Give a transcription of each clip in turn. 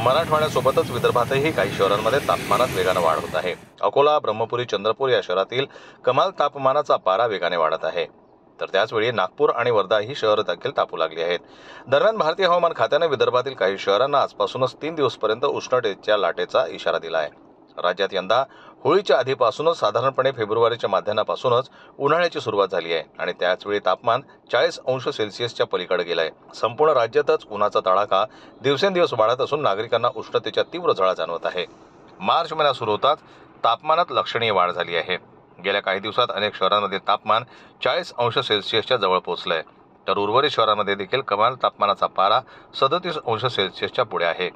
मराठवाड्यासोबतच विदर्भातही काही शहरांमध्ये तापमानात वेगाने वाढ होत आहे। अकोला, ब्रह्मपुरी, चंद्रपूर या शहरातील कमाल तापमानाचा पारा वेगाने वाढत आहे। तर त्याचवेळी नागपूर आणि वर्धा ही शहरं देखील तापू लागली आहेत। दरम्यान भारतीय हवामान खात्याने विदर्भातील काही शहरांना आजपासूनच 3 दिवसपर्यंत उष्णतेच्या लाटेचा इशारा दिला आहे। राज्यात यंदा होळीच्या आधीपासूनच साधारणपणे फेब्रुवारीच्या मध्यापासूनच उन्हाळ्याची सुरुवात झाली आहे आणि त्याचवेळी तापमान 40 अंश सेल्सिअसच्या पलीकडे गेलं आहे। संपूर्ण राज्यातच उन्हाचा तडाखा दिवसेंदिवस वाढत असून नागरिकांना उष्णतेच्या तीव्र झळा जाणवत आहे। मार्च महिना सुरू होताच तापमानात लक्षणीय वाढ झाली आहे। गेल्या काही दिवसात अनेक शहरांमध्ये तापमान 40 अंश सेल्सिअसच्या जवळ पोहोचलंय, तर उर्वरित शहरांमध्ये देखील कमाल तापमानाचा पारा 37 अंश सेल्सिअसच्या पुढे आहे।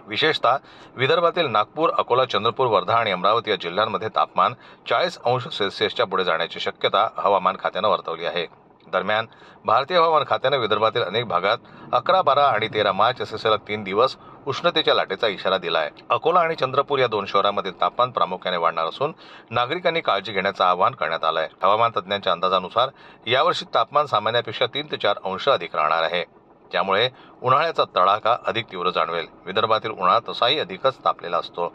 विशेषतः विदर्भातील नागपूर, अकोला, चंद्रपूर, वर्धा आणि अमरावती या जिल्ह्यांमध्ये तापमान 40 अंश सेल्सिअसच्या पुढे जाण्याची शक्यता हवामान खात्यानं वर्तवली आहे। दरम्यान भारतीय हवामान खात्याने विदर्भातील अनेक भागात 11, 12 आणि 13 मार्च असे सलग 3 दिवस उष्णतेच्या लाटेचा इशारा दिला आहे। अकोला आणि चंद्रपूर या दोन शहरांमध्ये तापमान प्रामुख्याने वाढणार असून नागरिकांनी काळजी घेण्याचं आवाहन करण्यात आलं आहे। हवामान तज्ज्ञांच्या अंदाजानुसार यावर्षी तापमान सामान्यापेक्षा 3 ते 4 अंश अधिक राहणार आहे, त्यामुळे उन्हाळ्याचा तडाखा अधिक तीव्र जाणवेल। विदर्भातील उन्हाळा तसाही अधिकच तापलेला असतो।